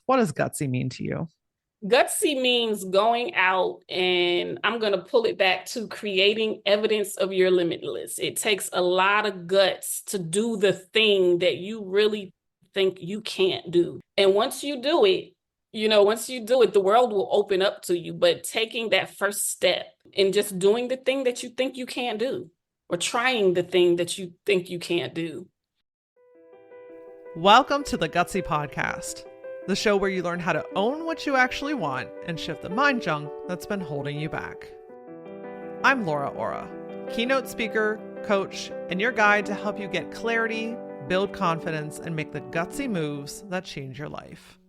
What does gutsy mean to you? Gutsy means going out, and I'm going to pull it back to creating evidence of your limitless. It takes a lot of guts to do the thing that you really think you can't do. And once you do it, the world will open up to you. But taking that first step and just doing the thing that you think you can't do, or trying the thing that you think you can't do. Welcome to the Gutsy Podcast, the show where you learn how to own what you actually want and shift the mind junk that's been holding you back. I'm Laura Ora, keynote speaker, coach, and your guide to help you get clarity, build confidence, and make the gutsy moves that change your life.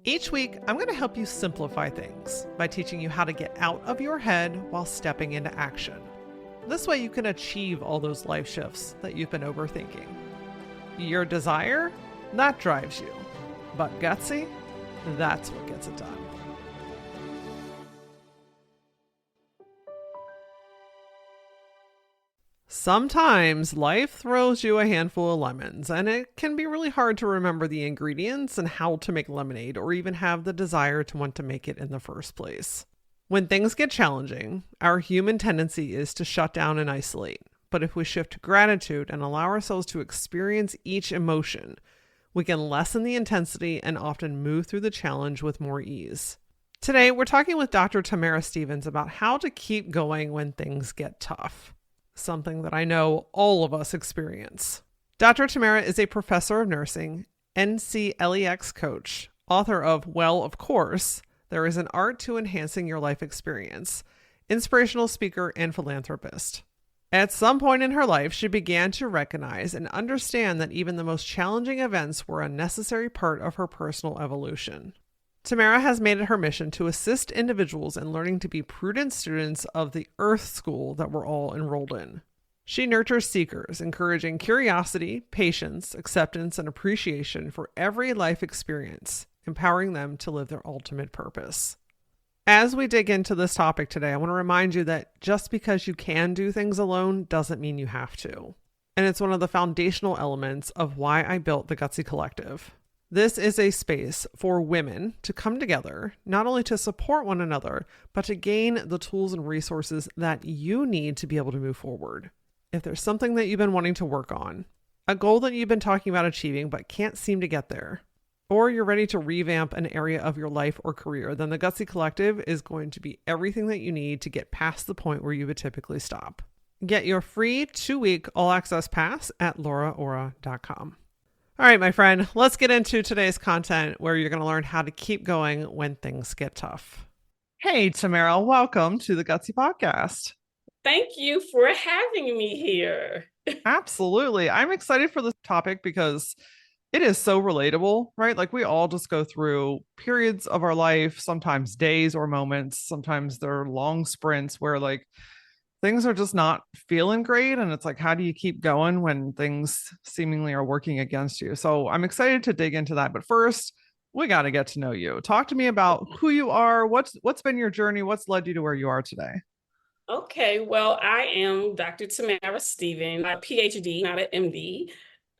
Each week, I'm going to help you simplify things by teaching you how to get out of your head while stepping into action. This way you can achieve all those life shifts that you've been overthinking. Your desire, that drives you. But gutsy, that's what gets it done. Sometimes life throws you a handful of lemons, and it can be really hard to remember the ingredients and how to make lemonade, or even have the desire to want to make it in the first place. When things get challenging, our human tendency is to shut down and isolate. But if we shift to gratitude and allow ourselves to experience each emotion, we can lessen the intensity and often move through the challenge with more ease. Today, we're talking with Dr. Tamara Stephens about how to keep going when things get tough, something that I know all of us experience. Dr. Tamara is a professor of nursing, NCLEX Coach, author of Well, of Course, There is an Art to Enhancing Your Life Experience, inspirational speaker, and philanthropist. At some point in her life, she began to recognize and understand that even the most challenging events were a necessary part of her personal evolution. Tamara has made it her mission to assist individuals in learning to be prudent students of the Earth School that we're all enrolled in. She nurtures seekers, encouraging curiosity, patience, acceptance, and appreciation for every life experience, empowering them to live their ultimate purpose. As we dig into this topic today, I want to remind you that just because you can do things alone doesn't mean you have to. And it's one of the foundational elements of why I built the Gutsy Collective. This is a space for women to come together, not only to support one another, but to gain the tools and resources that you need to be able to move forward. If there's something that you've been wanting to work on, a goal that you've been talking about achieving but can't seem to get there, or you're ready to revamp an area of your life or career, then the Gutsy Collective is going to be everything that you need to get past the point where you would typically stop. Get your free 2-week all-access pass at lauraora.com. All right, my friend, let's get into today's content where you're going to learn how to keep going when things get tough. Hey, Tamara, welcome to the Gutsy Podcast. Thank you for having me here. Absolutely. I'm excited for this topic because it is so relatable, right? Like we all just go through periods of our life, sometimes days or moments, sometimes they're long sprints where like things are just not feeling great. And it's like, how do you keep going when things seemingly are working against you? So I'm excited to dig into that. But first, we got to get to know you. Talk to me about who you are. What's been your journey? What's led you to where you are today? Okay, well, I am Dr. Tamara Stephens, a PhD, not an MD.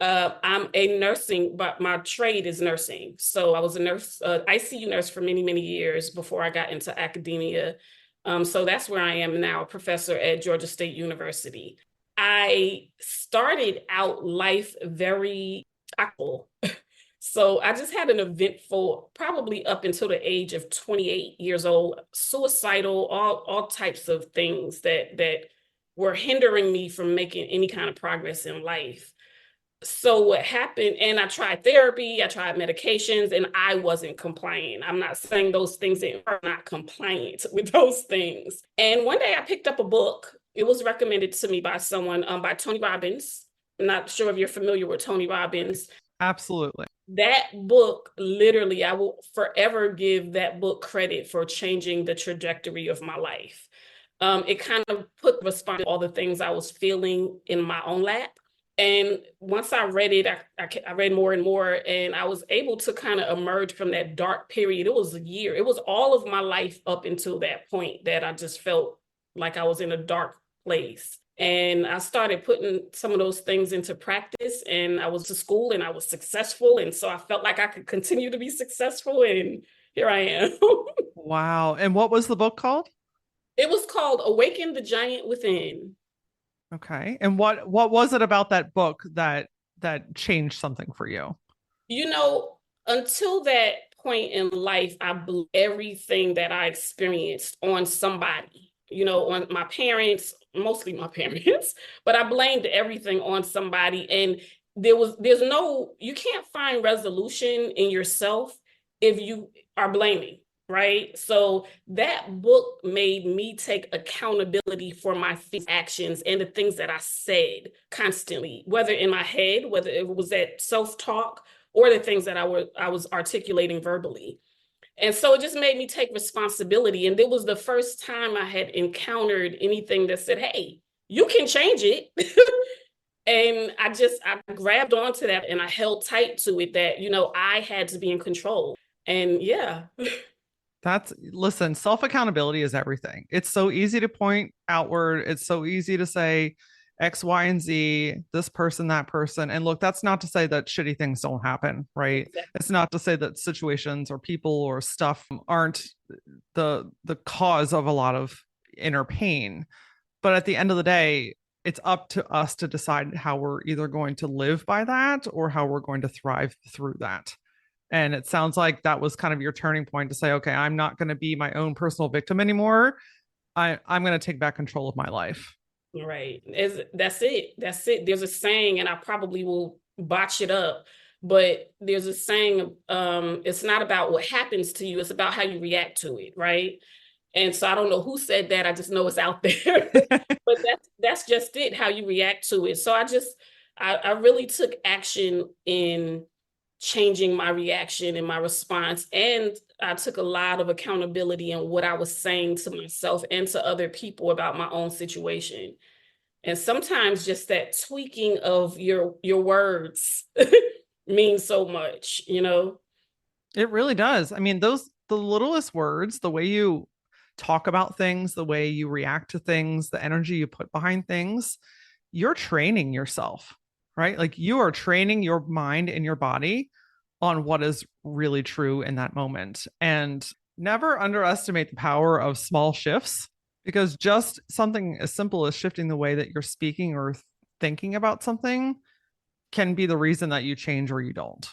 I'm a nursing, but my trade is nursing. So I was a nurse, ICU nurse for many, many years before I got into academia. So that's where I am now, a professor at Georgia State University. I started out life very active. So I just had an eventful, probably up until the age of 28 years old, suicidal, all types of things that were hindering me from making any kind of progress in life. So what happened, and I tried therapy, I tried medications, and I wasn't compliant. I'm not saying those things are not compliant with those things. And one day I picked up a book. It was recommended to me by someone, by Tony Robbins. I'm not sure if you're familiar with Tony Robbins. Absolutely. That book, literally, I will forever give that book credit for changing the trajectory of my life. It kind of put response to all the things I was feeling in my own lap. And once I read it, I read more and more, and I was able to kind of emerge from that dark period. It was a year. It was all of my life up until that point that I just felt like I was in a dark place. And I started putting some of those things into practice, and I was to school and I was successful. And so I felt like I could continue to be successful. And here I am. Wow. And what was the book called? It was called Awaken the Giant Within. Okay. And what was it about that book that changed something for you? You know, until that point in life, I blew everything that I experienced on somebody, on my parents, mostly my parents, but I blamed everything on somebody. And you can't find resolution in yourself if you are blaming, right? So that book made me take accountability for my actions and the things that I said constantly, whether in my head, whether it was that self-talk or the things that I was articulating verbally. And so it just made me take responsibility. And it was the first time I had encountered anything that said, hey, you can change it. And I grabbed onto that and I held tight to it that, I had to be in control. And yeah. Listen, self accountability is everything. It's so easy to point outward. It's so easy to say X, Y, and Z, this person, that person. And look, that's not to say that shitty things don't happen, right? Exactly. It's not to say that situations or people or stuff aren't the cause of a lot of inner pain. But at the end of the day, it's up to us to decide how we're either going to live by that or how we're going to thrive through that. And it sounds like that was kind of your turning point to say, okay, I'm not going to be my own personal victim anymore. I'm going to take back control of my life. Right. That's it. That's it. There's a saying, and I probably will botch it up, but there's a saying, it's not about what happens to you, it's about how you react to it, right? And so I don't know who said that. I just know it's out there. But that's just it, how you react to it. So I really took action in changing my reaction and my response. And I took a lot of accountability in what I was saying to myself and to other people about my own situation. And sometimes just that tweaking of your words means so much, It really does. I mean, the littlest words, the way you talk about things, the way you react to things, the energy you put behind things, you're training yourself, right? Like you are training your mind and your body on what is really true in that moment. And never underestimate the power of small shifts, because just something as simple as shifting the way that you're speaking or thinking about something can be the reason that you change or you don't.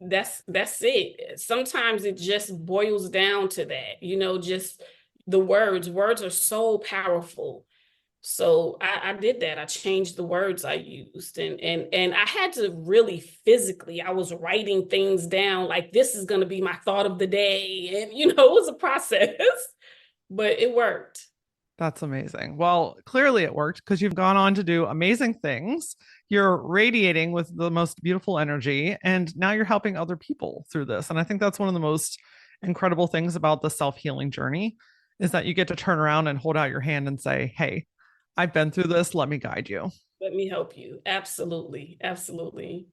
That's it. Sometimes it just boils down to that, just the words. Words are so powerful. So I did that. I changed the words I used, and I had to really physically, I was writing things down like this is going to be my thought of the day. And, it was a process, but it worked. That's amazing. Well, clearly it worked because you've gone on to do amazing things. You're radiating with the most beautiful energy, and now you're helping other people through this. And I think that's one of the most incredible things about the self-healing journey is that you get to turn around and hold out your hand and say, hey, I've been through this. Let me guide you. Let me help you. Absolutely. Absolutely.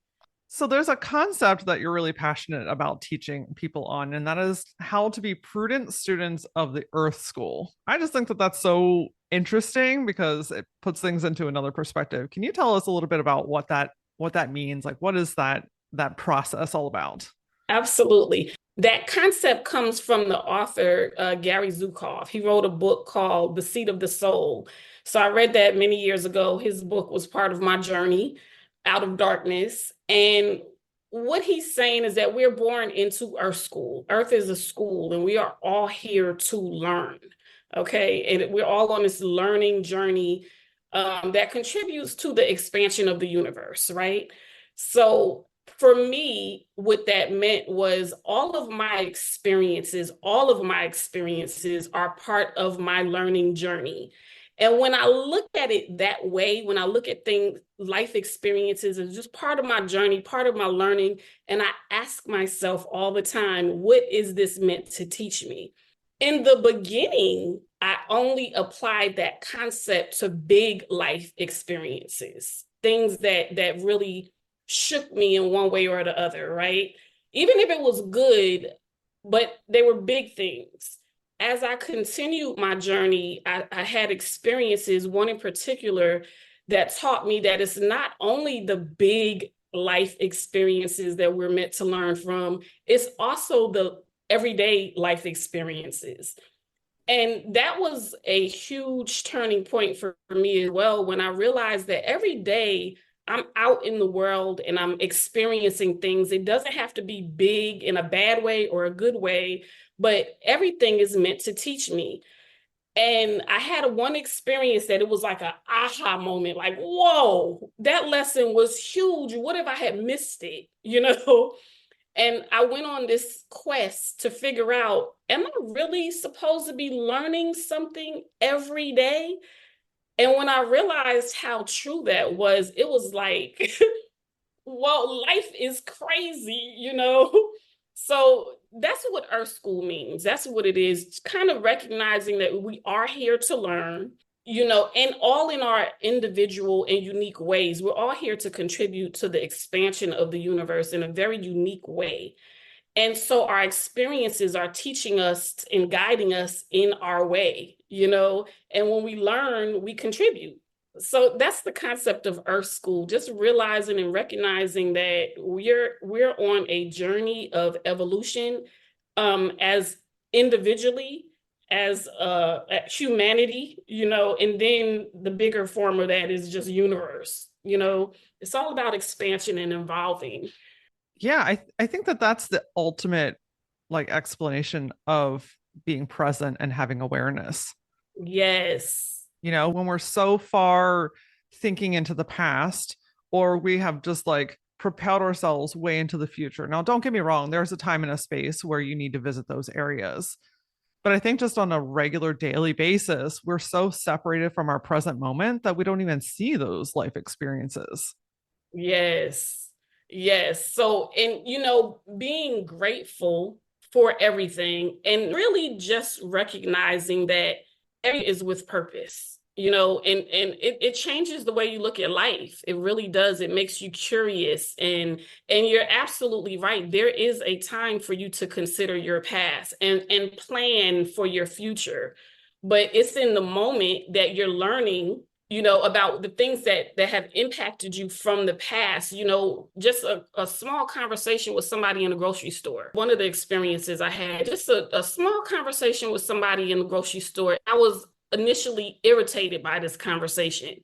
So there's a concept that you're really passionate about teaching people on, and that is how to be prudent students of the Earth School. I just think that that's so interesting because it puts things into another perspective. Can you tell us a little bit about what that means? Like, what is that process all about? Absolutely. That concept comes from the author, Gary Zukav. He wrote a book called The Seat of the Soul. So I read that many years ago. His book was part of my journey out of darkness. And what he's saying is that we're born into Earth School. Earth is a school, and we are all here to learn. Okay. And we're all on this learning journey that contributes to the expansion of the universe, right? So for me, what that meant was all of my experiences are part of my learning journey. And when I look at it that way, when I look at things, life experiences as just part of my journey, part of my learning, and I ask myself all the time, what is this meant to teach me? In the beginning, I only applied that concept to big life experiences, things that really shook me in one way or the other, right? Even if it was good, but they were big things. as I continued my journey, I had experiences, one in particular, that taught me that it's not only the big life experiences that we're meant to learn from, it's also the everyday life experiences. And that was a huge turning point for me as well, when I realized that every day I'm out in the world and I'm experiencing things. It doesn't have to be big in a bad way or a good way, but everything is meant to teach me. And I had one experience that it was like an aha moment, like, whoa, that lesson was huge. What if I had missed it? You know? And I went on this quest to figure out, am I really supposed to be learning something every day? And when I realized how true that was, it was like, well, life is crazy, you know? So that's what Earth School means. That's what it is. Kind of recognizing that we are here to learn, you know, and all in our individual and unique ways. We're all here to contribute to the expansion of the universe in a very unique way. And so our experiences are teaching us and guiding us in our way, you know, and when we learn, we contribute. So that's the concept of Earth School, just realizing and recognizing that we're on a journey of evolution, as individually, as humanity, you know, and then the bigger form of that is just universe, you know, it's all about expansion and evolving. Yeah, I think that that's the ultimate like explanation of being present and having awareness. Yes. You know, when we're so far thinking into the past, or we have just like propelled ourselves way into the future. Now, don't get me wrong, there's a time and a space where you need to visit those areas. But I think just on a regular daily basis, we're so separated from our present moment that we don't even see those life experiences. Yes. Yes. So, and you know, being grateful for everything and really just recognizing that everything is with purpose, you know, and it changes the way you look at life. It really does. It makes you curious, and you're absolutely right. There is a time for you to consider your past and plan for your future. But it's in the moment that you're learning, you know, about the things that have impacted you from the past. You know, just a small conversation with somebody in a grocery store. One of the experiences I had, just a small conversation with somebody in the grocery store. I was initially irritated by this conversation,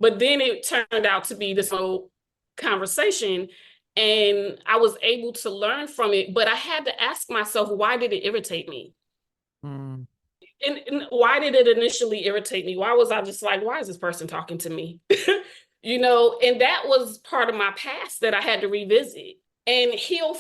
but then it turned out to be this whole conversation, and I was able to learn from it. But I had to ask myself, why did it irritate me? Mm. And why did it initially irritate me? Why was I just like, why is this person talking to me? You know, and that was part of my past that I had to revisit and heal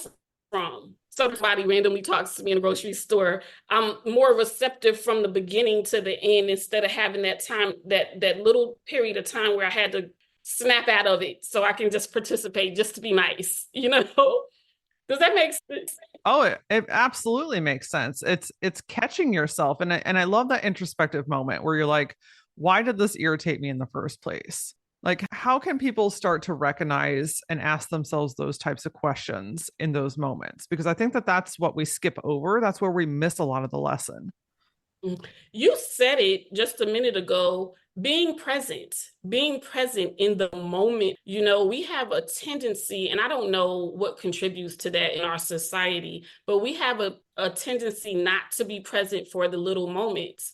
from. Somebody randomly talks to me in a grocery store, I'm more receptive from the beginning to the end, instead of having that time, that little period of time where I had to snap out of it so I can just participate just to be nice, you know? Does that make sense? Oh, it absolutely makes sense. It's catching yourself, and I love that introspective moment where you're like, why did this irritate me in the first place? Like, how can people start to recognize and ask themselves those types of questions in those moments? Because I think that that's what we skip over. That's where we miss a lot of the lesson. You said it just a minute ago, being present in the moment. You know, we have a tendency, and I don't know what contributes to that in our society, but we have a tendency not to be present for the little moments.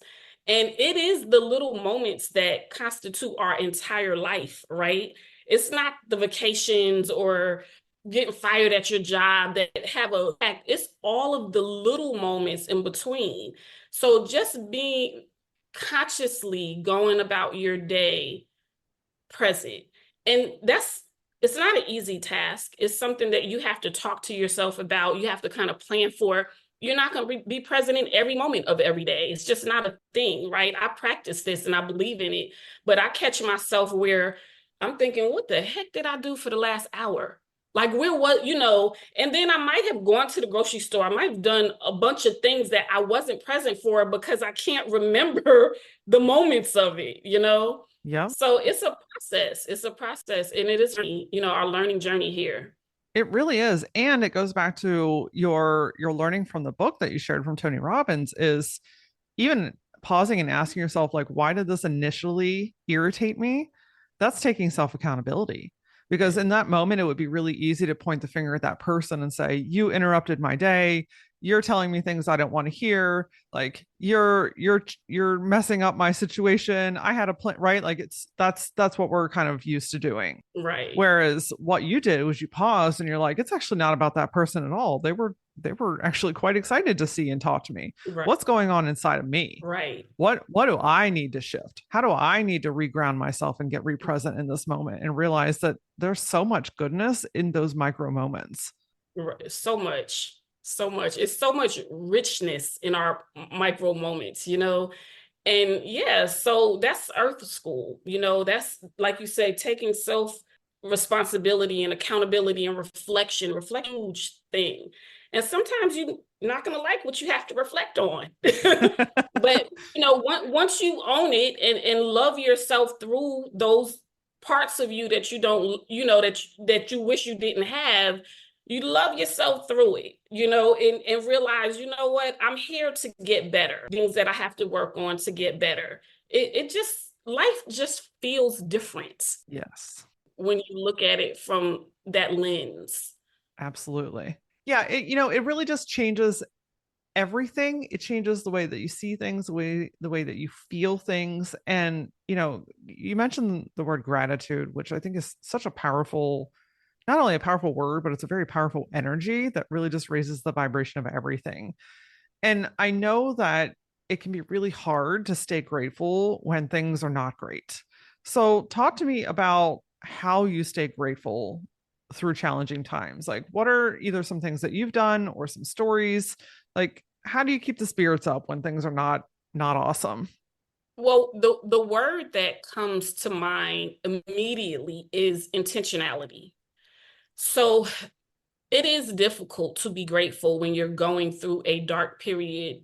And it is the little moments that constitute our entire life, right? It's not the vacations or getting fired at your job that have a fact. It's all of the little moments in between. So just being consciously going about your day present. And it's not an easy task. It's something that you have to talk to yourself about. You have to kind of plan for. You're not going to be present in every moment of every day. It's just not a thing, right? I practice this and I believe in it, but I catch myself where I'm thinking, what the heck did I do for the last hour? Like, where was, you know, and then I might have gone to the grocery store. I might have done a bunch of things that I wasn't present for because I can't remember the moments of it, you know? Yeah. So it's a process. It's a process. And it is, you know, our learning journey here. It really is. And it goes back to your learning from the book that you shared from Tony Robbins is even pausing and asking yourself, like, why did this initially irritate me? That's taking self accountability. Because in that moment, it would be really easy to point the finger at that person and say, you interrupted my day. You're telling me things I don't want to hear. Like you're messing up my situation. I had a plan, right? Like that's what we're kind of used to doing. Right. Whereas what you did was you paused and you're like, it's actually not about that person at all. They were actually quite excited to see and talk to me. Right. What's going on inside of me? Right. What do I need to shift? How do I need to reground myself and get re-present in this moment and realize that there's so much goodness in those micro moments? Right. So much. So much. It's so much richness in our micro moments, you know? And yeah, so that's Earth School. You know, that's like you say, taking self responsibility and accountability and reflection. Reflection, huge thing. And sometimes you're not going to like what you have to reflect on. But you know, once you own it and love yourself through those parts of you that you don't, you know, that you wish you didn't have, you love yourself through it, you know, and realize, you know what, I'm here to get better. Things that I have to work on to get better. It just, life just feels different Yes, when you look at it from that lens. absolutely. Yeah, it really just changes everything. It changes the way that you see things, the way that you feel things. And you mentioned the word gratitude, which I think is such a powerful, not only a powerful word, but it's a very powerful energy that really just raises the vibration of everything. And I know that it can be really hard to stay grateful when things are not great. So talk to me about how you stay grateful through challenging times. Like, what are either some things that you've done or some stories? Like, how do you keep the spirits up when things are not awesome? Well, the word that comes to mind immediately is intentionality. So it is difficult to be grateful when you're going through a dark period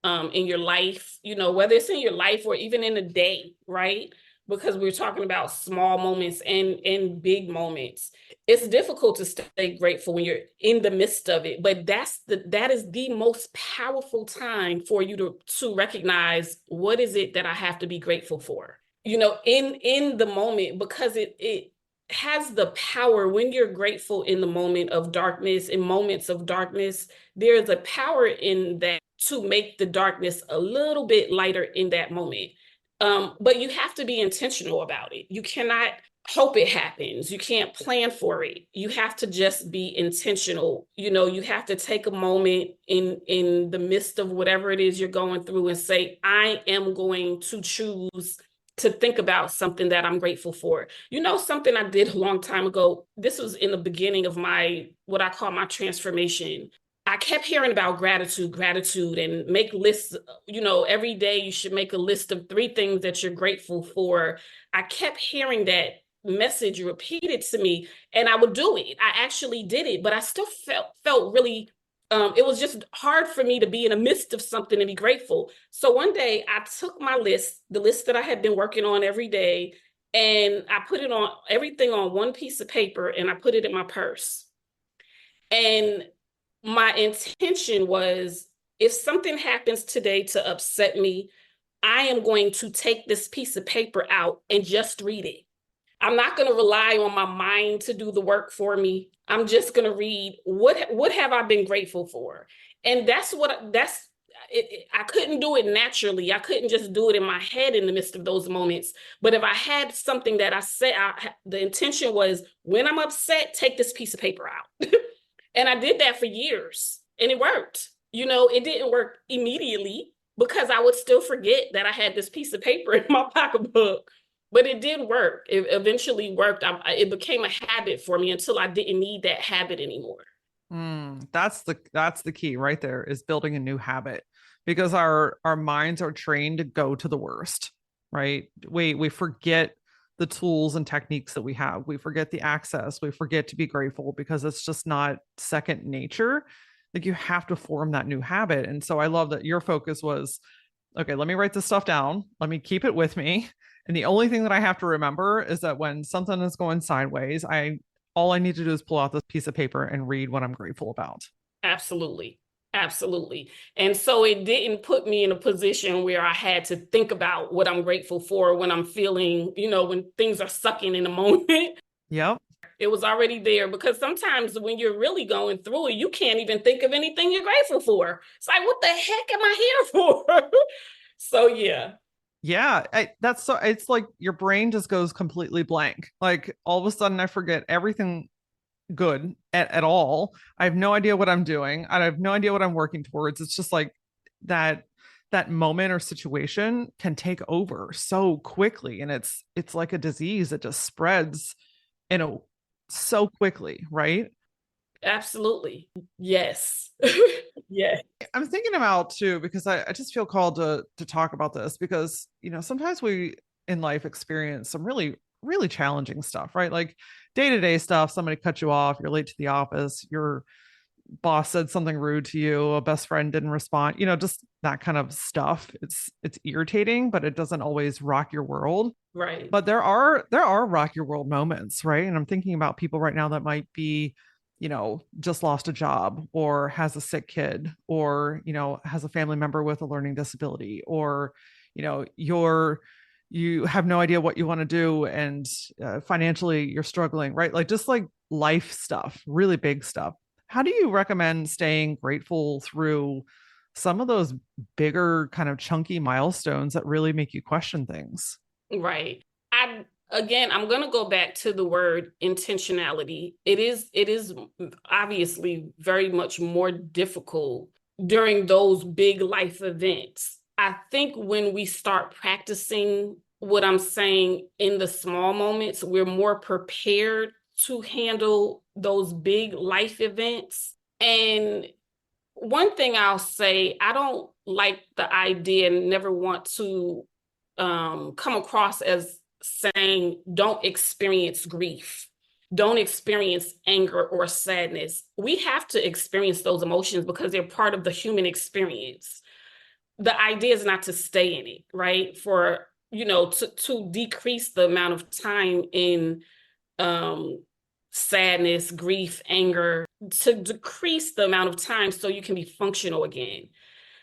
in your life, you know, whether it's in your life or even in a day, right? Because we're talking about small moments and big moments. It's difficult to stay grateful when you're in the midst of it, but that is the most powerful time for you to recognize what is it that I have to be grateful for. You know, in the moment, because it has the power when you're grateful in the moment of darkness, in moments of darkness, there is a power in that to make the darkness a little bit lighter in that moment. But you have to be intentional about it. You cannot hope it happens. You can't plan for it. You have to just be intentional. You know, you have to take a moment in the midst of whatever it is you're going through and say, I am going to choose to think about something that I'm grateful for. You know, something I did a long time ago. This was in the beginning of my, what I call my transformation. I kept hearing about gratitude, and make lists. You know, every day you should make a list of 3 things that you're grateful for. I kept hearing that message repeated to me, and I would do it. I actually did it, but I still felt really. It was just hard for me to be in the midst of something and be grateful. So one day I took my list, the list that I had been working on every day, and I put it on everything on one piece of paper, and I put it in my purse. And my intention was, if something happens today to upset me, I am going to take this piece of paper out and just read it. I'm not going to rely on my mind to do the work for me. I'm just going to read what have I been grateful for? And I couldn't do it naturally. I couldn't just do it in my head in the midst of those moments. But if I had something that I said, the intention was, when I'm upset, take this piece of paper out. And I did that for years, and it worked. You know, it didn't work immediately because I would still forget that I had this piece of paper in my pocketbook, but it did work. It eventually worked. It became a habit for me until I didn't need that habit anymore. That's the key right there, is building a new habit, because our minds are trained to go to the worst, right? We forget the tools and techniques that we have. We forget the access. We forget to be grateful because it's just not second nature. Like, you have to form that new habit. And so I love that your focus was, okay, let me write this stuff down. Let me keep it with me. And the only thing that I have to remember is that when something is going sideways, all I need to do is pull out this piece of paper and read what I'm grateful about. Absolutely. Absolutely. And so it didn't put me in a position where I had to think about what I'm grateful for when I'm feeling, when things are sucking in the moment. Yep. It was already there, because sometimes when you're really going through it, you can't even think of anything you're grateful for. It's like, what the heck am I here for? So yeah. Yeah, it's like your brain just goes completely blank. Like all of a sudden I forget everything good at all. I have no idea what I'm doing. I have no idea what I'm working towards. It's just like that that moment or situation can take over so quickly, and it's like a disease that just spreads, you know, so quickly, right? Absolutely. Yes. Yeah. I'm thinking about too because I just feel called to talk about this because sometimes we in life experience some really challenging stuff, right? Like day-to-day stuff. Somebody cut you off, you're late to the office, your boss said something rude to you, a best friend didn't respond, just that kind of stuff. It's irritating, but it doesn't always rock your world. Right. But there are rock your world moments, right? And I'm thinking about people right now that might be, just lost a job or has a sick kid or, has a family member with a learning disability or, you have no idea what you want to do and financially you're struggling, right? Like just like life stuff, really big stuff. How do you recommend staying grateful through some of those bigger kind of chunky milestones that really make you question things? Right. I'm going to go back to the word intentionality. It is obviously very much more difficult during those big life events. I think when we start practicing what I'm saying in the small moments, we're more prepared to handle those big life events. And one thing I'll say, I don't like the idea and never want to come across as saying, don't experience grief, don't experience anger or sadness. We have to experience those emotions because they're part of the human experience. The idea is not to stay in it, right? For, to decrease the amount of time in um, sadness, grief, anger, to decrease the amount of time so you can be functional again.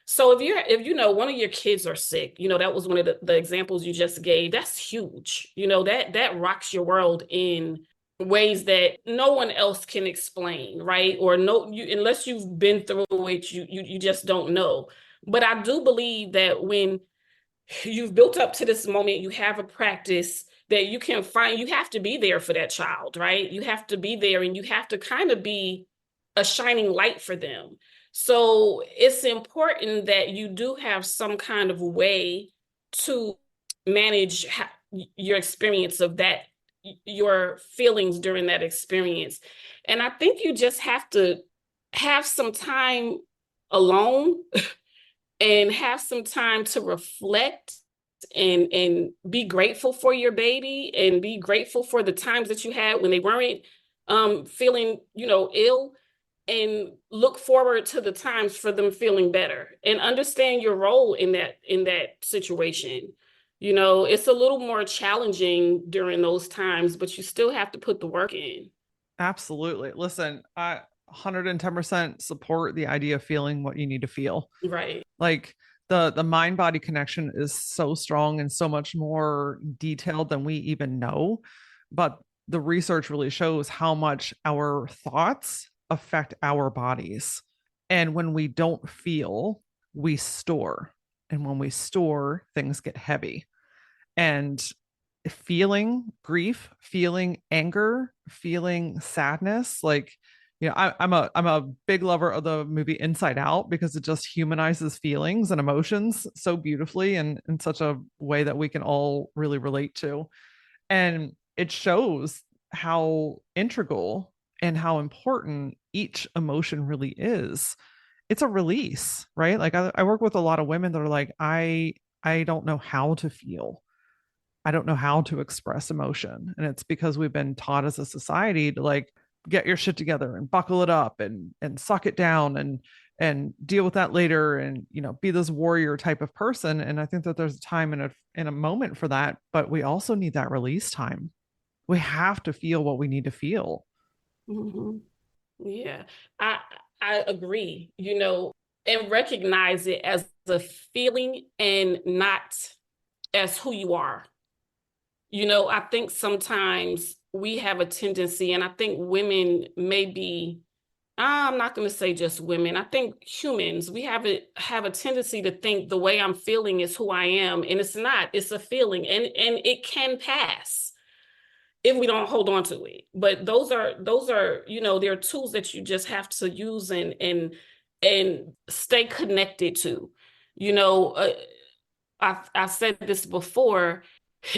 So if one of your kids are sick, that was one of the examples you just gave. That's huge. That rocks your world in ways that no one else can explain, right? Or unless you've been through it, you just don't know. But I do believe that when you've built up to this moment, you have a practice that you can find, you have to be there for that child, right? You have to be there and you have to kind of be a shining light for them. So it's important that you do have some kind of way to manage your experience of that, your feelings during that experience. And I think you just have to have some time alone and have some time to reflect and be grateful for your baby and be grateful for the times that you had when they weren't feeling, ill, and look forward to the times for them feeling better and understand your role in that situation. It's a little more challenging during those times, but you still have to put the work in. Absolutely. Listen, I 110% support the idea of feeling what you need to feel. Right. Like the mind body connection is so strong and so much more detailed than we even know. But the research really shows how much our thoughts affect our bodies. And when we don't feel, we store. And when we store, things get heavy. And feeling grief, feeling anger, feeling sadness, like I'm a big lover of the movie Inside Out because it just humanizes feelings and emotions so beautifully and in such a way that we can all really relate to. And it shows how integral and how important each emotion really is. It's a release, right? Like I work with a lot of women that are like, I don't know how to feel. I don't know how to express emotion. And it's because we've been taught as a society to like get your shit together and buckle it up and suck it down and deal with that later and be this warrior type of person. And I think that there's a time and a moment for that, but we also need that release time. We have to feel what we need to feel. Hmm. Yeah, I I agree, and recognize it as a feeling and not as who you are. I think sometimes we have a tendency, and I think women maybe, I'm not going to say just women. I think humans, we have a tendency to think the way I'm feeling is who I am, and it's not. It's a feeling, and it can pass if we don't hold on to it. But those are there are tools that you just have to use and stay connected to. You know, uh, I said this before.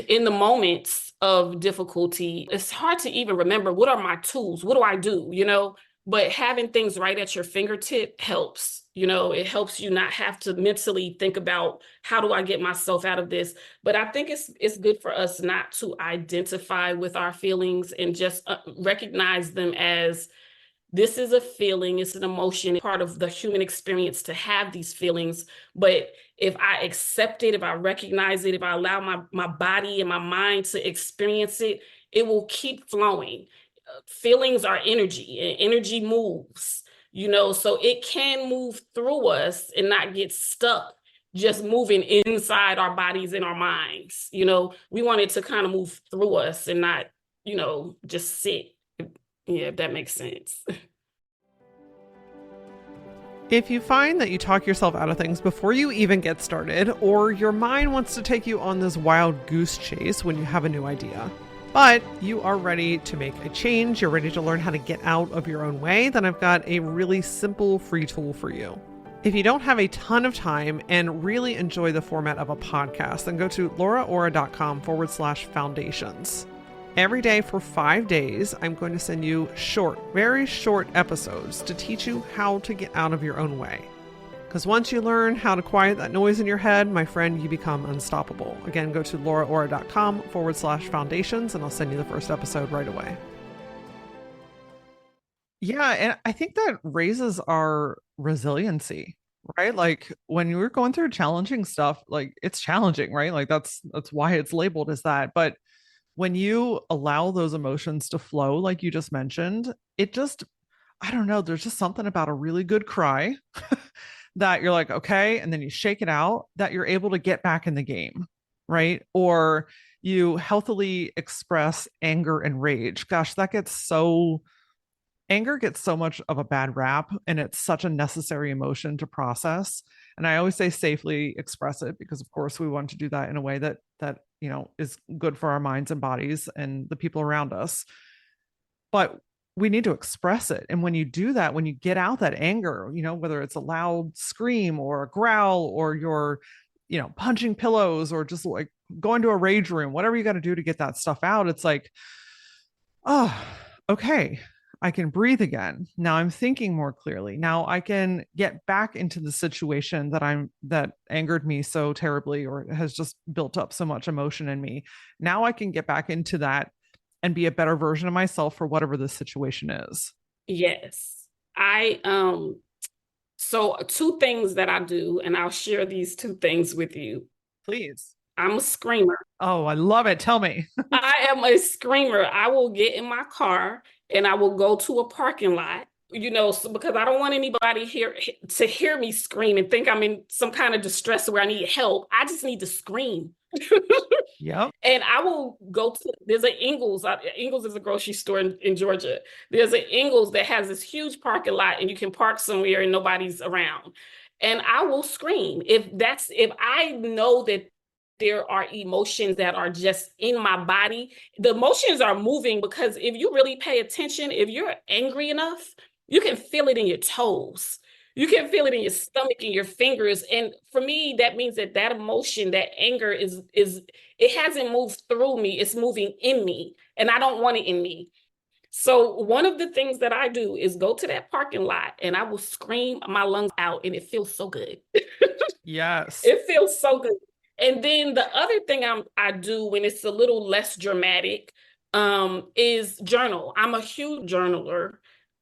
In the moments of difficulty, it's hard to even remember what are my tools? What do I do? But having things right at your fingertip helps. It helps you not have to mentally think about how do I get myself out of this. But I think it's good for us not to identify with our feelings and just recognize them as this is a feeling, it's an emotion, part of the human experience to have these feelings. But if I accept it, if I recognize it, if I allow my body and my mind to experience it, it will keep flowing. Feelings are energy, and energy moves, so it can move through us and not get stuck just moving inside our bodies and our minds. We want it to kind of move through us and not, just sit. Yeah, if that makes sense. If you find that you talk yourself out of things before you even get started, or your mind wants to take you on this wild goose chase when you have a new idea, but you are ready to make a change, you're ready to learn how to get out of your own way, then I've got a really simple free tool for you. If you don't have a ton of time and really enjoy the format of a podcast, then go to lauraora.com/foundations. Every day for 5 days, I'm going to send you short, very short episodes to teach you how to get out of your own way. Because once you learn how to quiet that noise in your head, my friend, you become unstoppable. Again, go to lauraora.com/foundations and I'll send you the first episode right away. Yeah, and I think that raises our resiliency, right? Like when you're going through challenging stuff, like it's challenging, right? Like that's why it's labeled as that. But when you allow those emotions to flow, like you just mentioned, it just, I don't know, there's just something about a really good cry that you're like, okay, and then you shake it out, that you're able to get back in the game, right? Or you healthily express anger and rage. Gosh, anger gets so much of a bad rap, and it's such a necessary emotion to process. And I always say safely express it, because of course we want to do that in a way that is good for our minds and bodies and the people around us. But we need to express it. And when you do that, when you get out that anger, whether it's a loud scream or a growl, or you're punching pillows, or just like going to a rage room, whatever you got to do to get that stuff out, it's like, oh, okay, I can breathe again. Now I'm thinking more clearly. Now I can get back into the situation that angered me so terribly, or has just built up so much emotion in me. Now I can get back into that and be a better version of myself for whatever the situation is. Yes. So two things that I do, and I'll share these two things with you. Please. I'm a screamer. Oh, I love it. Tell me. I am a screamer. I will get in my car and I will go to a parking lot, because I don't want anybody here to hear me scream and think I'm in some kind of distress where I need help. I just need to scream. Yep. And I will there's an Ingles. Ingles is a grocery store in Georgia. There's an Ingles that has this huge parking lot, and you can park somewhere and nobody's around. And I will scream. If I know that there are emotions that are just in my body, the emotions are moving, because if you really pay attention, if you're angry enough, you can feel it in your toes. You can feel it in your stomach and your fingers. And for me, that means that emotion, that anger it hasn't moved through me. It's moving in me, and I don't want it in me. So one of the things that I do is go to that parking lot and I will scream my lungs out, and it feels so good. Yes. It feels so good. And then the other thing I do when it's a little less dramatic is journal. I'm a huge journaler.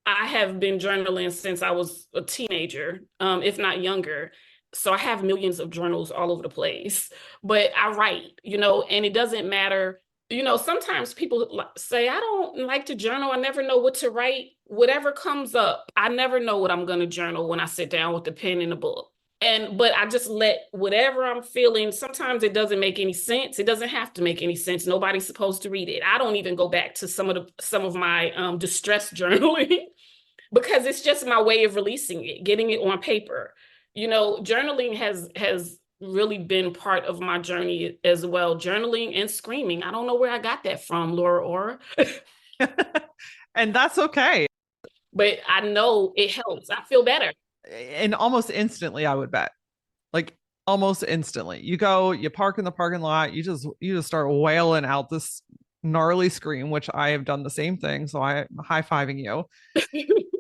I have been journaling since I was a teenager, if not younger. So I have millions of journals all over the place. But I write, and it doesn't matter Sometimes people say, I don't like to journal. I never know what to write. Whatever comes up, I never know what I'm going to journal when I sit down with the pen and the book. But I just let whatever I'm feeling, sometimes it doesn't make any sense. It doesn't have to make any sense. Nobody's supposed to read it. I don't even go back to some of my distress journaling because it's just my way of releasing it, getting it on paper. Journaling has really been part of my journey as well. Journaling and screaming. I don't know where I got that from, Laura Ora. And that's okay. But I know it helps. I feel better. And almost instantly, I would bet. Like almost instantly. You go, you park in the parking lot, you just start wailing out this gnarly scream, which I have done the same thing. So I'm high-fiving you.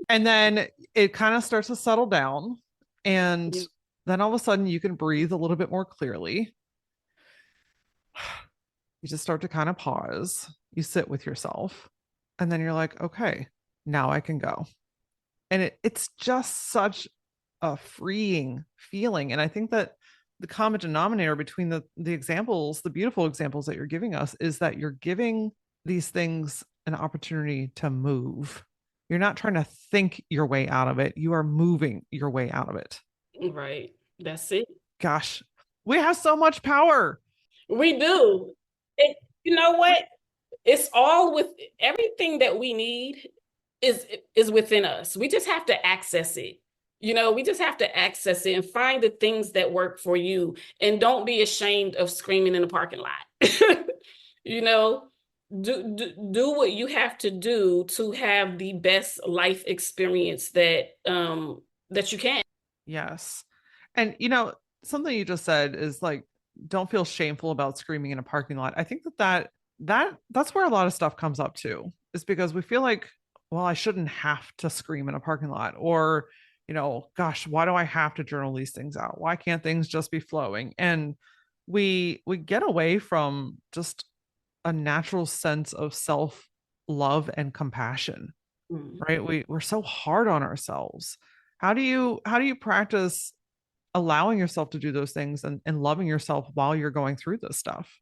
And then it kind of starts to settle down. And Yeah. then all of a sudden you can breathe a little bit more clearly. You just start to kind of pause. You sit with yourself. And then you're like, okay, now I can go. And it's just such a freeing feeling. And I think that the common denominator between the examples, the beautiful examples that you're giving us, is that you're giving these things an opportunity to move. You're not trying to think your way out of it. You are moving your way out of it. Right. That's it. Gosh, we have so much power. We do. And you know what? It's all with everything that we need is within us. We just have to access it. We just have to access it and find the things that work for you. And don't be ashamed of screaming in the parking lot. you know, do what you have to do to have the best life experience that you can. Yes. And something you just said is like, don't feel shameful about screaming in a parking lot. I think that's where a lot of stuff comes up too, is because we feel like, well, I shouldn't have to scream in a parking lot, or, gosh, why do I have to journal these things out? Why can't things just be flowing? And we get away from just a natural sense of self love and compassion, right? We're so hard on ourselves. How do you practice allowing yourself to do those things and loving yourself while you're going through this stuff?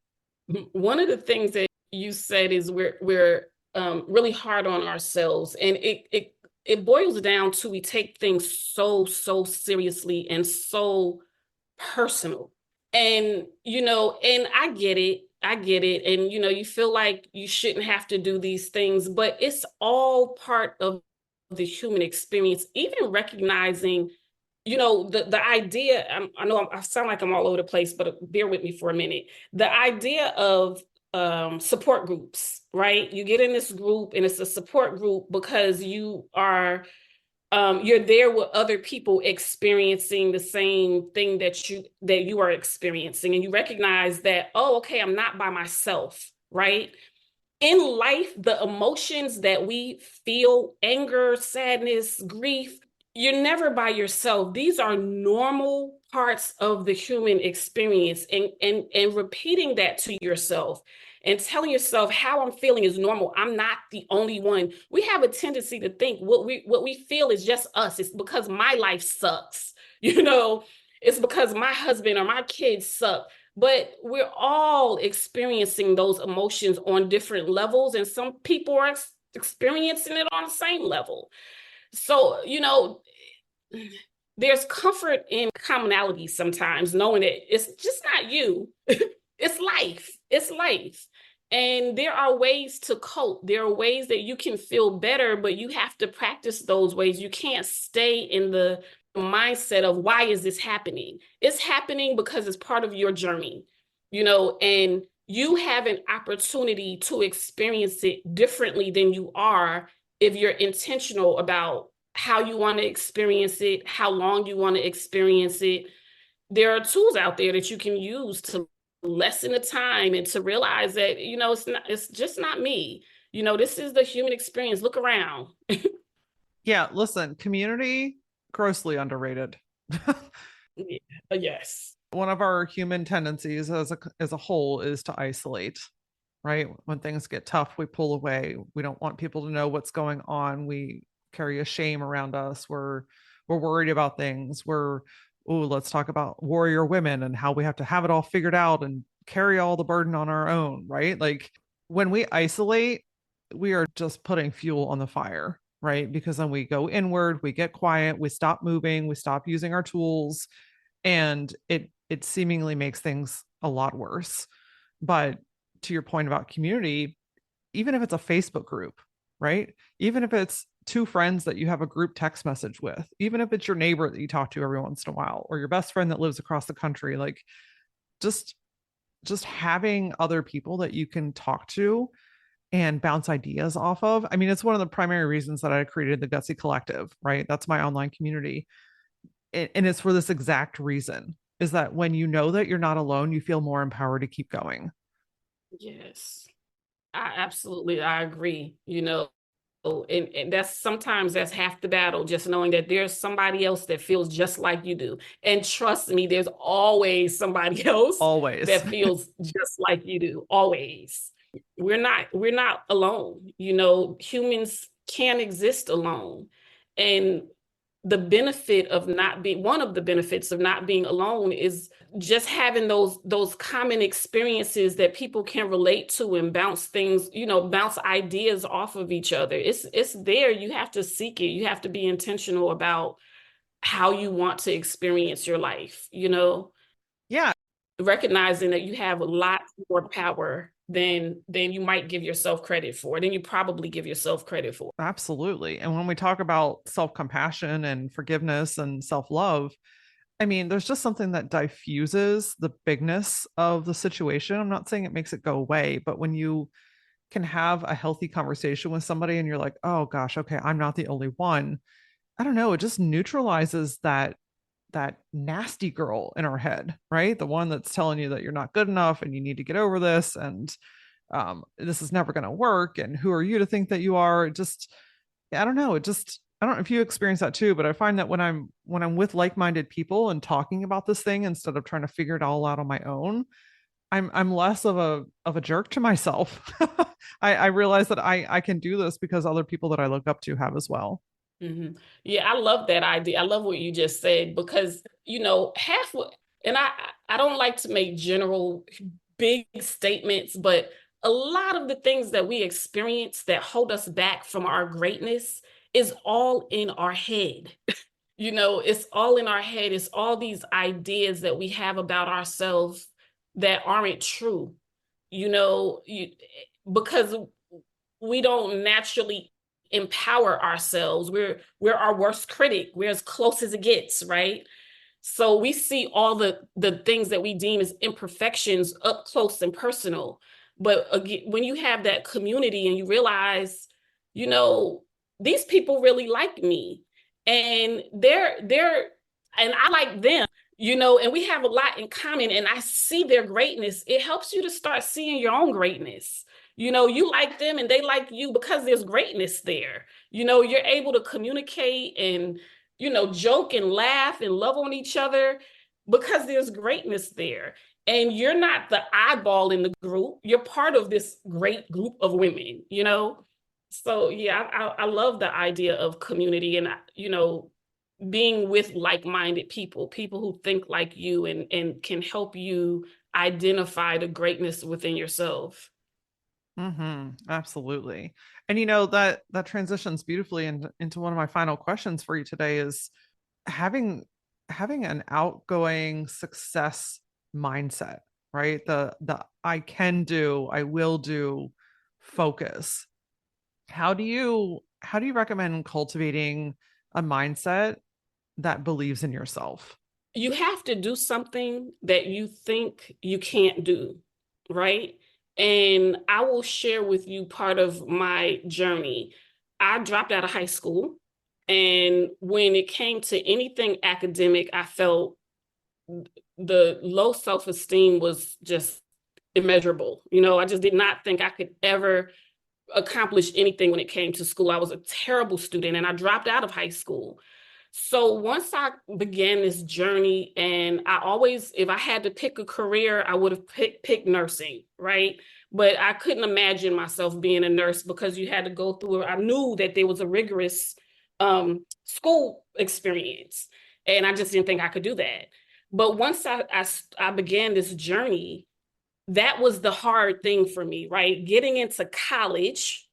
One of the things that you said is we're really hard on ourselves, and it boils down to we take things so seriously and so personal. And and I get it, and you feel like you shouldn't have to do these things, but it's all part of the human experience. Even recognizing the idea, I know I sound like I'm all over the place, but bear with me for a minute. The idea of support groups, right? You get in this group and it's a support group because you're there with other people experiencing the same thing that you are experiencing, and you recognize that, oh, okay, I'm not by myself, right? In life, the emotions that we feel, anger, sadness, grief, you're never by yourself. These are normal parts of the human experience. And repeating that to yourself and telling yourself how I'm feeling is normal. I'm not the only one. We have a tendency to think what we feel is just us. It's because my life sucks. It's because my husband or my kids suck. But we're all experiencing those emotions on different levels, and some people are experiencing it on the same level. So, there's comfort in commonality sometimes, knowing that it's just not you. It's life. It's life. And there are ways to cope. There are ways that you can feel better, but you have to practice those ways. You can't stay in the mindset of why is this happening? It's happening because it's part of your journey, and you have an opportunity to experience it differently than you are if you're intentional about how you want to experience it, how long you want to experience it. There are tools out there that you can use to lessen the time and to realize that, it's just not me. This is the human experience. Look around. Yeah, listen, community, grossly underrated. Yeah, yes. One of our human tendencies as a whole is to isolate, right? When things get tough, we pull away. We don't want people to know what's going on. We carry a shame around us. We're worried about things. Let's talk about warrior women and how we have to have it all figured out and carry all the burden on our own, right? Like when we isolate, we are just putting fuel on the fire, right? Because then we go inward, we get quiet, we stop moving, we stop using our tools, and it seemingly makes things a lot worse. But to your point about community, even if it's a Facebook group, right? Even if it's two friends that you have a group text message with, even if it's your neighbor that you talk to every once in a while, or your best friend that lives across the country, like just just having other people that you can talk to and bounce ideas off of. I mean, it's one of the primary reasons that I created the Gutsy Collective, right? That's my online community. And it's for this exact reason, is that when you know that you're not alone, you feel more empowered to keep going. Yes, I agree, and that's half the battle, just knowing that there's somebody else that feels just like you do. And trust me, there's always somebody else Always. that feels just like you do, always. We're not alone. Humans can't exist alone. And one of the benefits of not being alone is just having those common experiences that people can relate to and bounce ideas off of each other. It's there. You have to seek it. You have to be intentional about how you want to experience your life, Yeah, recognizing that you have a lot more power than you might give yourself credit for, than you probably give yourself credit for. absolutely. And when we talk about self-compassion and forgiveness and self-love, I mean, there's just something that diffuses the bigness of the situation. I'm not saying it makes it go away, but when you can have a healthy conversation with somebody and you're like, oh gosh, okay, I'm not the only one. I don't know, it just neutralizes that nasty girl in our head, right? The one that's telling you that you're not good enough and you need to get over this, and this is never going to work. And who are you to think that you are? It just, I don't know. It just, I don't know if you experience that too, but I find that when I'm with like-minded people and talking about this thing instead of trying to figure it all out on my own, I'm less of a jerk to myself. I realize that I can do this because other people that I look up to have as well. Mm-hmm. Yeah, I love that idea. I love what you just said because, and I don't like to make general big statements, but a lot of the things that we experience that hold us back from our greatness is all in our head. It's all in our head. It's all these ideas that we have about ourselves that aren't true, because we don't naturally empower ourselves. We're our worst critic. We're as close as it gets, right? So we see all the things that we deem as imperfections up close and personal. But again, when you have that community and you realize, you know, these people really like me, and and I like them, and we have a lot in common, and I see their greatness. It helps you to start seeing your own greatness. You like them and they like you because there's greatness there. You're able to communicate and joke and laugh and love on each other because there's greatness there. And you're not the eyeball in the group. You're part of this great group of women. So yeah, I love the idea of community and, being with like-minded people who think like you and can help you identify the greatness within yourself. Absolutely. And that transitions beautifully into one of my final questions for you today is having having an outgoing success mindset, right? The I can do, I will do focus. How do you recommend cultivating a mindset that believes in yourself? You have to do something that you think you can't do, right? And I will share with you part of my journey. I dropped out of high school. And when it came to anything academic, I felt the low self-esteem was just immeasurable. I just did not think I could ever accomplish anything when it came to school. I was a terrible student and I dropped out of high school. So once I began this journey, and I always, if I had to pick a career, I would have picked nursing, right? But I couldn't imagine myself being a nurse because you had to go through, I knew that there was a rigorous school experience, and I just didn't think I could do that. But once I began this journey, that was the hard thing for me, right? Getting into college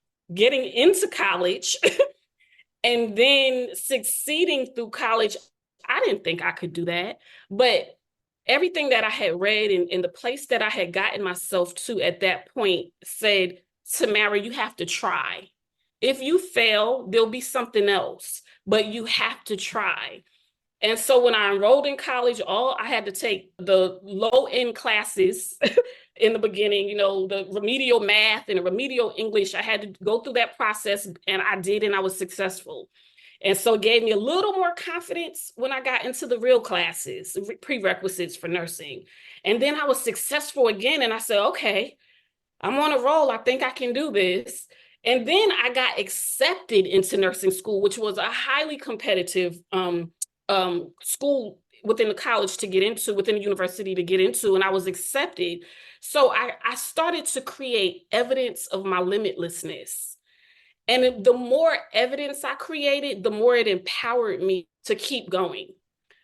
and then succeeding through college. I didn't think I could do that, but everything that I had read and the place that I had gotten myself to at that point said, Tamara, you have to try. If you fail, there'll be something else, but you have to try. And so when I enrolled in college, all I had to take the low end classes in the beginning, the remedial math and the remedial English. I had to go through that process, and I did, and I was successful. And so it gave me a little more confidence when I got into the real classes, prerequisites for nursing. And then I was successful again, and I said, okay, I'm on a roll. I think I can do this. And then I got accepted into nursing school, which was a highly competitive school within the college to get into, within the university to get into, and I was accepted. So I started to create evidence of my limitlessness. And the more evidence I created, the more it empowered me to keep going.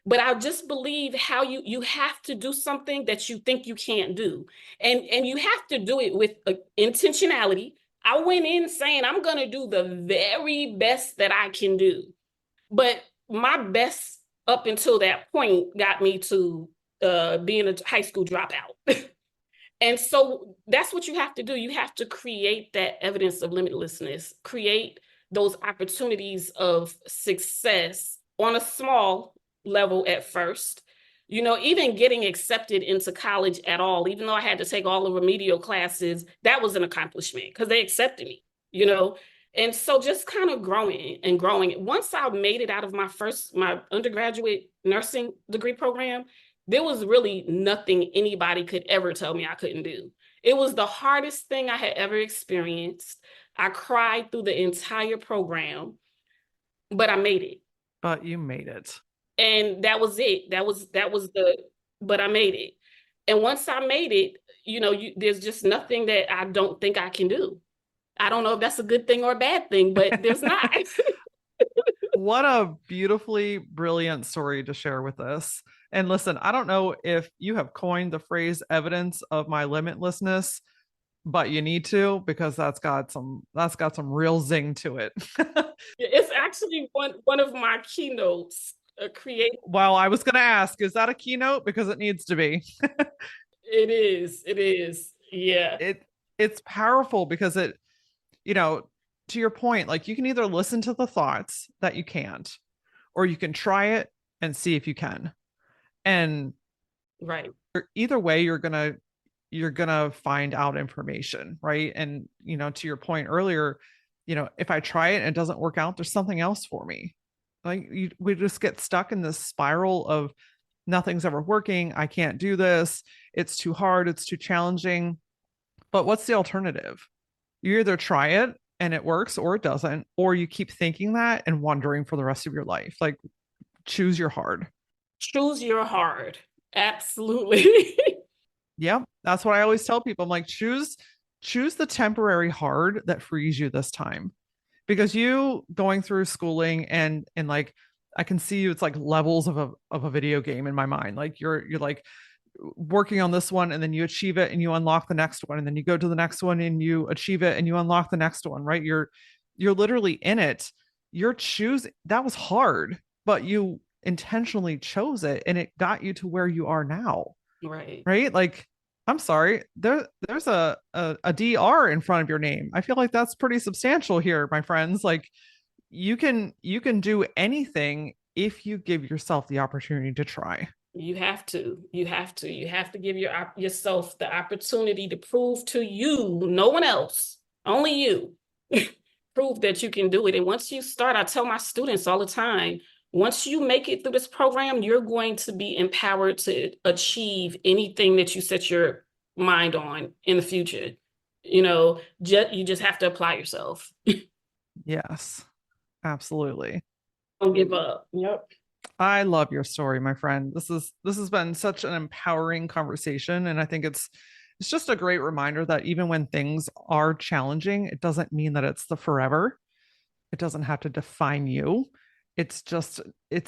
But I just believe how you have to do something that you think you can't do. And you have to do it with intentionality. I went in saying, I'm going to do the very best that I can do. But my best up until that point got me to being a high school dropout. And so that's what you have to do. You have to create that evidence of limitlessness, create those opportunities of success on a small level at first. Even getting accepted into college at all, even though I had to take all the remedial classes, that was an accomplishment because they accepted me. And so just kind of growing and growing. Once I made it out of my undergraduate nursing degree program, there was really nothing anybody could ever tell me I couldn't do. It was the hardest thing I had ever experienced. I cried through the entire program, but I made it. But you made it. And that was it. But I made it. And once I made it, there's just nothing that I don't think I can do. I don't know if that's a good thing or a bad thing, but there's not. What a beautifully brilliant story to share with us. And listen, I don't know if you have coined the phrase evidence of my limitlessness, but you need to, because that's got some real zing to it. It's actually one of my keynotes. Well, I was going to ask, is that a keynote? Because it needs to be. It is. Yeah. It's powerful because it, to your point, like you can either listen to the thoughts that you can't, or you can try it and see if you can. And right. Either way, you're gonna find out information, right? And to your point earlier, if I try it and it doesn't work out, there's something else for me. Like we just get stuck in this spiral of nothing's ever working. I can't do this. It's too hard. It's too challenging. But what's the alternative? You either try it and it works or it doesn't, or you keep thinking that and wondering for the rest of your life. Like choose your hard. Choose your hard. Absolutely. Yeah. That's what I always tell people. I'm like, choose the temporary hard that frees you this time. Because you going through schooling and like I can see you, it's like levels of a video game in my mind. Like you're like working on this one and then you achieve it and you unlock the next one, and then you go to the next one and you achieve it and you unlock the next one, right? You're literally in it. You're choosing. That was hard, but you intentionally chose it and it got you to where you are now. Right? Like, I'm sorry, there's a DR in front of your name. I feel like that's pretty substantial here, my friends. Like you can do anything if you give yourself the opportunity to try. You have to give yourself the opportunity to prove to you, no one else, only you, prove that you can do it. And once you start, I tell my students all the time, once you make it through this program, you're going to be empowered to achieve anything that you set your mind on in the future. You just have to apply yourself. Yes, absolutely. Don't give up. Yep. I love your story, my friend. This has been such an empowering conversation, and I think it's just a great reminder that even when things are challenging, it doesn't mean that it's the forever. It doesn't have to define you. It's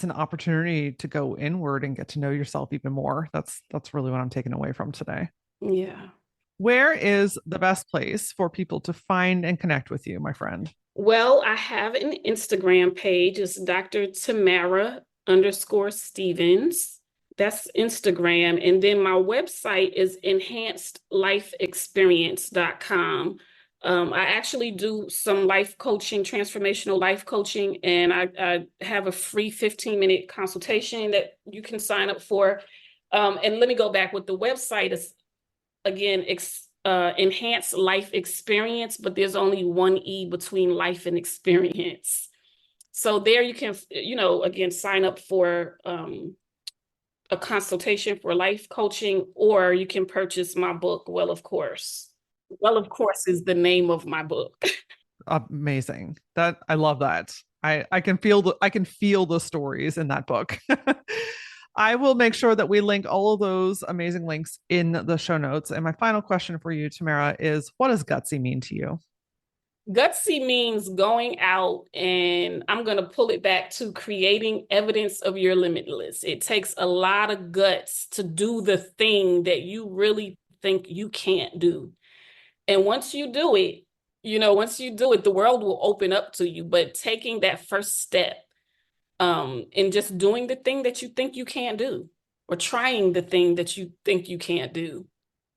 an opportunity to go inward and get to know yourself even more. That's really what I'm taking away from today. Yeah. Where is the best place for people to find and connect with you, my friend? Well, I have an Instagram page. It's Dr. Tamara underscore Stephens. That's Instagram. And then my website is enhancedlifeexperience.com. I actually do some life coaching, transformational life coaching, and I have a free 15-minute consultation that you can sign up for. And let me go back with the website is, again, enhanced life experience, but there's only one E between life and experience. So there you can, again, sign up for a consultation for life coaching, or you can purchase my book, Well, of Course. Well, of Course is the name of my book. Amazing. That I love that. I can feel the stories in that book. I will make sure that we link all of those amazing links in the show notes. And my final question for you, Tamara, is what does gutsy mean to you? Gutsy means going out, and I'm going to pull it back to creating evidence of your limitless. It takes a lot of guts to do the thing that you really think you can't do. And once you do it, the world will open up to you. But taking that first step, and just doing the thing that you think you can't do, or trying the thing that you think you can't do.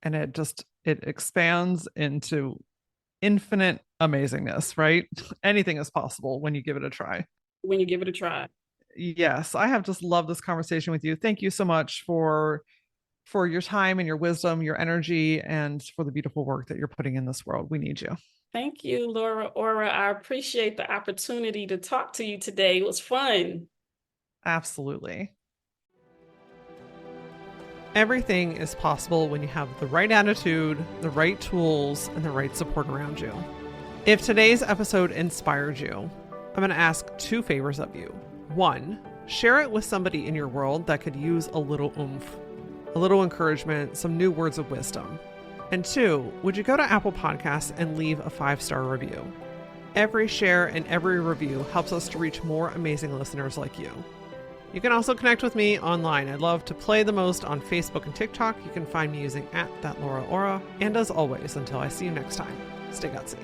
And it expands into infinite amazingness, right? Anything is possible when you give it a try. When you give it a try. Yes, I have just loved this conversation with you. Thank you so much for your time and your wisdom, your energy, and for the beautiful work that you're putting in this world. We need you. Thank you, Laura Ora. I appreciate the opportunity to talk to you today. It was fun. Absolutely. Everything is possible when you have the right attitude, the right tools, and the right support around you. If today's episode inspired you, I'm going to ask 2 favors of you. 1, share it with somebody in your world that could use a little oomph, a little encouragement, some new words of wisdom. And 2, would you go to Apple Podcasts and leave a 5-star review? Every share and every review helps us to reach more amazing listeners like you. You can also connect with me online. I love to play the most on Facebook and TikTok. You can find me using @thatlauraora. And as always, until I see you next time, stay gutsy.